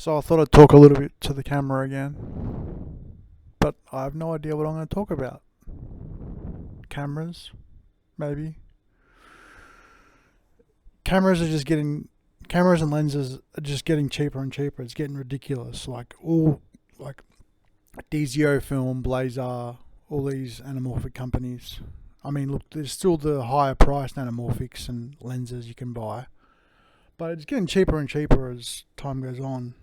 So I thought I'd talk a little bit to the camera again, but I have no idea what I'm going to talk about. Cameras, maybe. Cameras and lenses are just getting cheaper and cheaper. It's getting ridiculous. Like DZO Film, Blazer, all these anamorphic companies. I mean, look, there's still the higher priced anamorphics and lenses you can buy, but it's getting cheaper and cheaper as time goes on.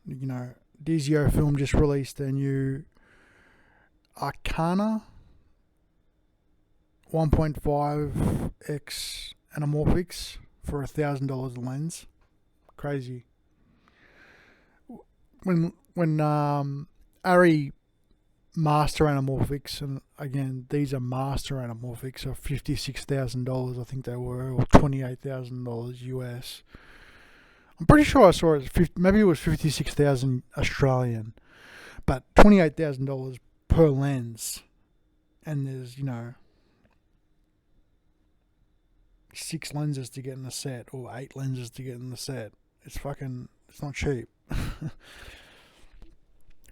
You know, DZO Film just released their new Arcana 1.5x anamorphics for $1,000 a lens. Crazy. When Arri Master Anamorphics, and again these are Master Anamorphics, are $56,000. I think they were, or $28,000 US. I'm pretty sure I saw it. Maybe it was 56,000 Australian, but $28,000 per lens, and there's 6 lenses to get in the set, or 8 lenses to get in the set. It's not cheap.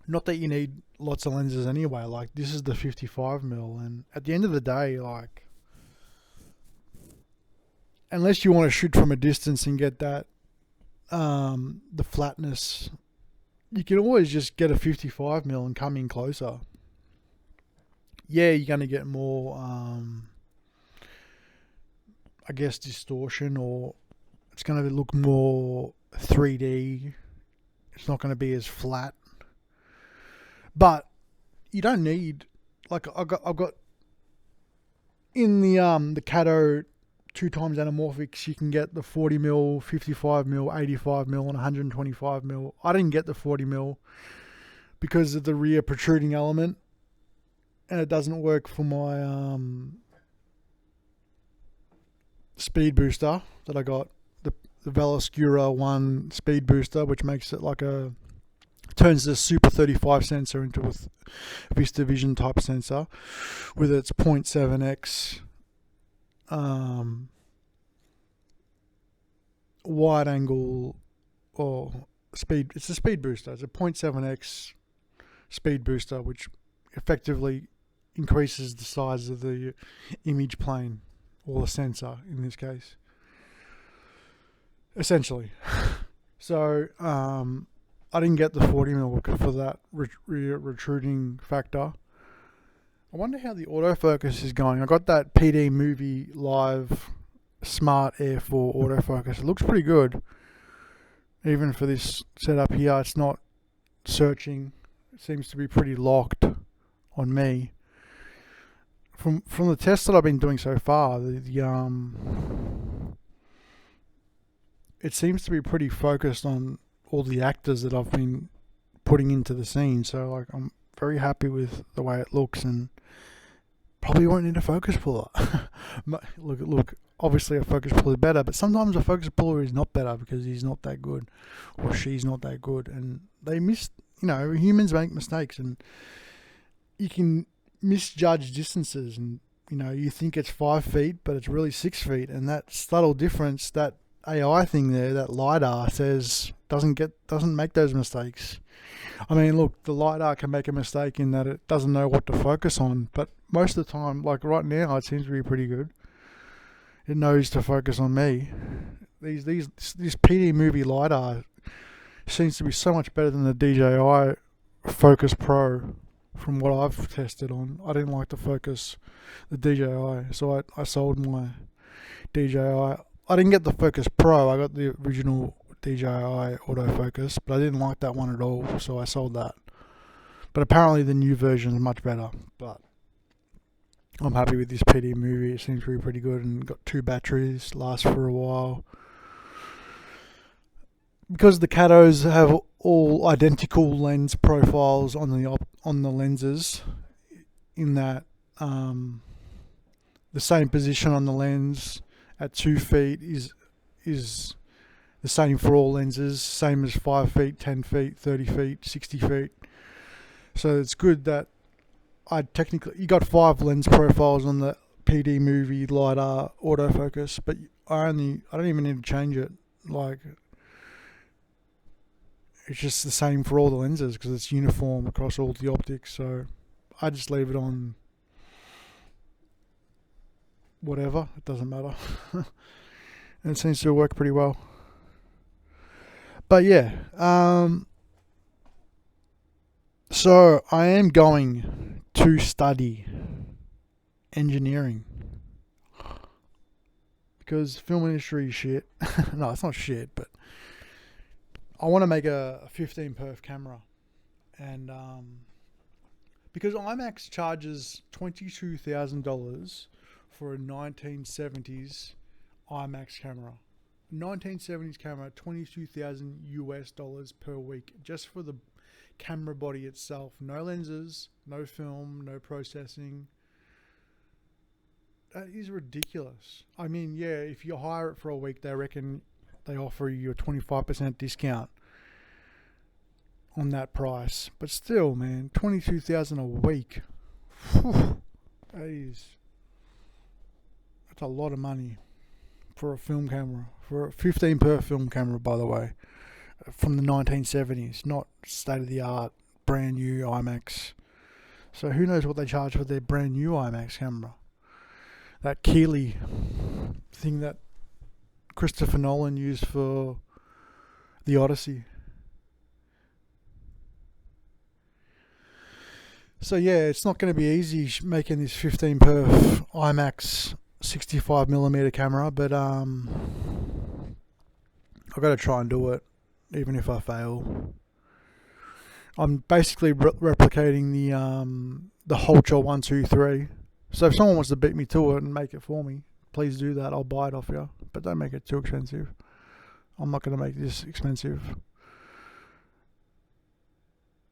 Not that you need lots of lenses anyway. Like, this is the 55mm, and at the end of the day, like, unless you want to shoot from a distance and get that the flatness, you can always just get a 55mm and come in closer. Yeah, you're going to get more I guess distortion, or it's going to look more 3D. It's not going to be as flat, but you don't need, like, I've got in the Cato 2x anamorphics, you can get the 40mm, 55mm, 85mm, and 125mm. I didn't get the 40mm because of the rear protruding element, and it doesn't work for my speed booster that I got, the Velascura 1 speed booster, which makes it turns the Super 35 sensor into a VistaVision type sensor with its 0.7x wide angle, or speed. It's a speed booster. It's a 0.7x speed booster, which effectively increases the size of the image plane, or the sensor in this case, essentially. So I didn't get the 40mm for that retruding factor. I wonder how the autofocus is going. I got that PD Movie Live Smart Air 4 autofocus. It looks pretty good. Even for this setup here, it's not searching. It seems to be pretty locked on me. From the tests that I've been doing so far, it seems to be pretty focused on all the actors that I've been putting into the scene. So, like, I'm very happy with the way it looks, and probably won't need a focus puller. Look, obviously a focus puller is better, but sometimes a focus puller is not better because he's not that good, or she's not that good, and they humans make mistakes, and you can misjudge distances, and you think it's 5 feet, but it's really 6 feet, and that subtle difference, that AI thing there, that LiDAR says, doesn't make those mistakes. I mean, look, the LiDAR can make a mistake in that it doesn't know what to focus on, but most of the time, like right now, it seems to be pretty good. It knows to focus on me. This PD Movie LiDAR seems to be so much better than the DJI Focus Pro from what I've tested on. I didn't like the DJI, so I sold my DJI. I didn't get the Focus Pro, I got the original DJI autofocus, but I didn't like that one at all, so I sold that. But apparently the new version is much better, but I'm happy with this PD Movie. It seems to be pretty good, and got 2 batteries, lasts for a while. Because the Catos have all identical lens profiles on the lenses, in that the same position on the lens at 2 feet is the same for all lenses, same as 5 feet, 10 feet, 30 feet, 60 feet. So it's good that you got 5 lens profiles on the PD Movie LiDAR autofocus, but I don't even need to change it. Like, it's just the same for all the lenses because it's uniform across all the optics. So I just leave it on whatever, it doesn't matter. And it seems to work pretty well. But yeah, so I am going to study engineering because film industry is shit. No, it's not shit, but I want to make a 15 perf camera, and because IMAX charges $22,000 for a 1970s IMAX camera. 1970s camera, $22,000 per week just for the camera body itself. No lenses, no film, no processing. That is ridiculous. I mean, yeah, if you hire it for a week, they reckon they offer you a 25% discount on that price. But still, man, $22,000 a week. Whew, that's a lot of money for a film camera, for a 15 perf film camera, by the way, from the 1970s, not state of the art, brand new IMAX. So who knows what they charge for their brand new IMAX camera? That Keeley thing that Christopher Nolan used for the Odyssey. So yeah, it's not going to be easy making this 15 perf IMAX 65mm camera, but I've got to try and do it, even if I fail. I'm basically replicating the Holcher 123. So if someone wants to beat me to it and make it for me, please do that. I'll buy it off you, but don't make it too expensive. I'm not going to make this expensive.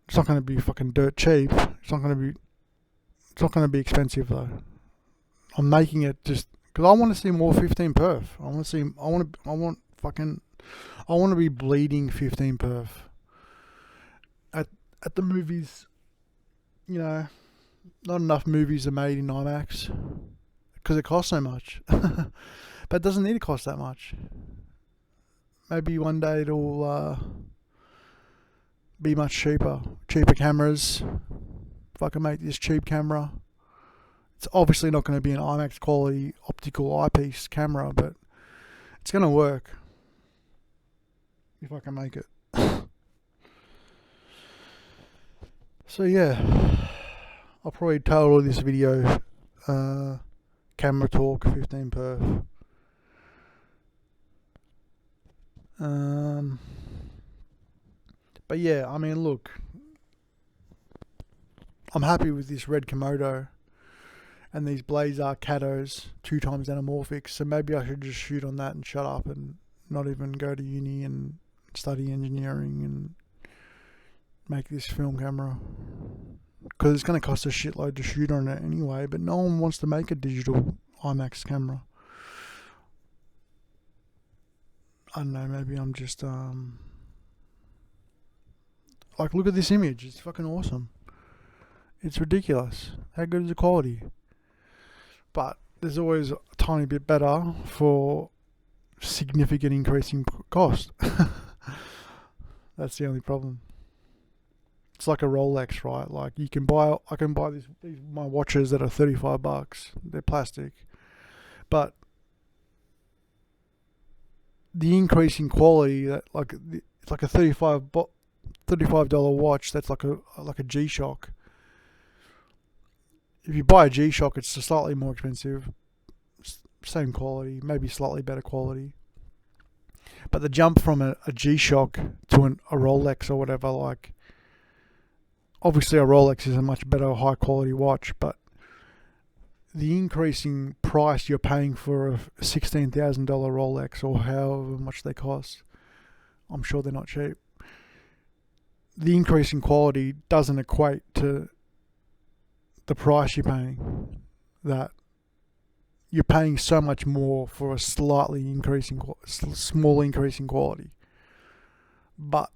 It's not going to be fucking dirt cheap. It's not going to be expensive though. I'm making it just because I want to see more 15 perf. I want to be bleeding 15 perf at the movies. You know, not enough movies are made in IMAX because it costs so much. But it doesn't need to cost that much. Maybe one day it'll be much cheaper. Cheaper cameras. If I can make this cheap camera. It's obviously not going to be an IMAX quality optical eyepiece camera, but it's going to work if I can make it. So yeah, I'll probably title this video Camera Talk 15 perf. But yeah, I mean, look, I'm happy with this red Komodo and these Blazer Catos 2x anamorphics, so maybe I should just shoot on that and shut up and not even go to uni and study engineering and make this film camera, because it's going to cost a shitload to shoot on it anyway, but no one wants to make a digital IMAX camera. I don't know, maybe I'm just like, look at this image, it's fucking awesome. It's ridiculous. How good is the quality? But there's always a tiny bit better for significant increase in cost. That's the only problem. It's like a Rolex, right? Like I can buy these my watches that are $35. They're plastic, but the increase in quality, that it's like a $35 watch. That's like a G-Shock. If you buy a G-Shock, it's slightly more expensive. Same quality, maybe slightly better quality. But the jump from a G-Shock to a Rolex or whatever, like, obviously a Rolex is a much better high quality watch, but the increasing price you're paying for a $16,000 Rolex, or however much they cost, I'm sure they're not cheap. The increase in quality doesn't equate to the price you're paying. That you're paying so much more for a small increase in quality. But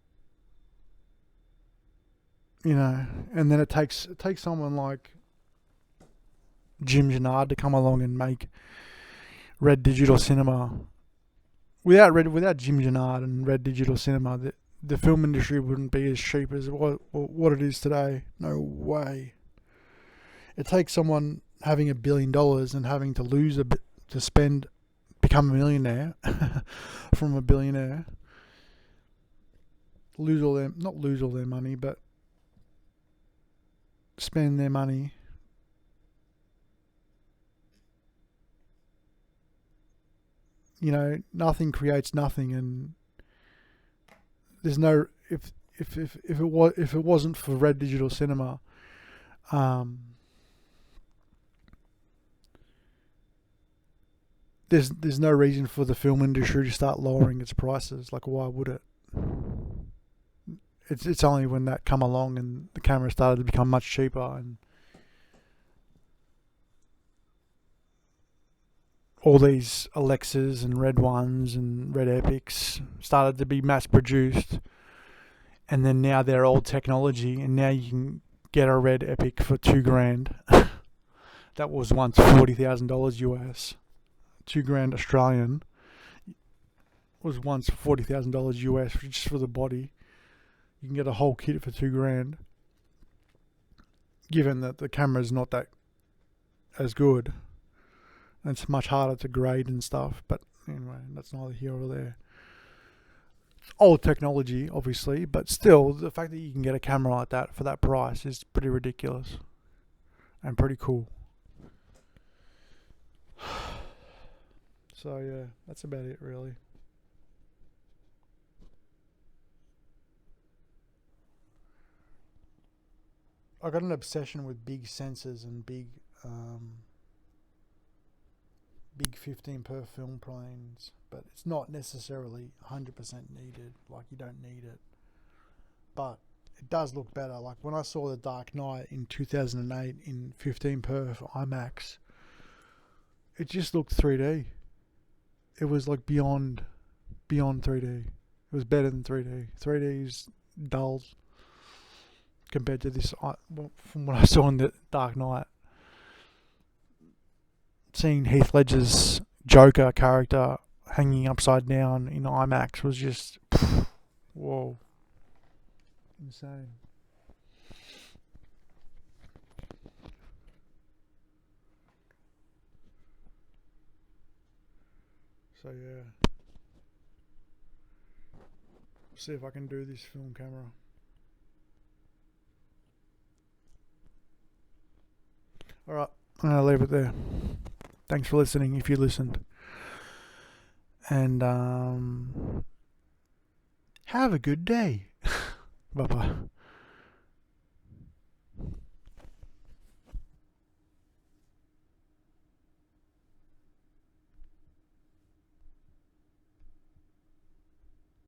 you know, and then it takes someone like Jim Gennard to come along and make Red Digital Cinema. Without Jim Gennard and Red Digital Cinema, the film industry wouldn't be as cheap as what it is today. No way. It takes someone having $1 billion and having to lose a bit to spend, become a millionaire from a billionaire. Not lose all their money, but spend their money. You know, nothing creates nothing, and there's no if it wasn't for Red Digital Cinema, there's no reason for the film industry to start lowering its prices. Like, why would it? It's only when that come along and the camera started to become much cheaper and all these Alexas and Red Ones and Red Epics started to be mass produced, and then now they're old technology, and now you can get a Red Epic for $2,000. That was once $40,000 US. $2,000 Australian was once $40,000 US just for the body. You can get a whole kit for $2,000. Given that the camera's not that as good, and it's much harder to grade and stuff. But anyway, that's neither here or there. It's old technology, obviously, but still, the fact that you can get a camera like that for that price is pretty ridiculous and pretty cool. So yeah, that's about it really. I got an obsession with big sensors and big 15 per film planes, but it's not necessarily 100% needed. Like, you don't need it, but it does look better. Like when I saw The Dark Knight in 2008 in 15 per IMAX, it just looked 3D. It was like beyond 3D. It was better than 3D. 3D is dull compared to this. From what I saw in The Dark Knight, seeing Heath Ledger's Joker character hanging upside down in IMAX was just whoa, insane. So yeah, see if I can do this film camera. Alright, I'm going to leave it there. Thanks for listening if you listened. And have a good day. Bye bye.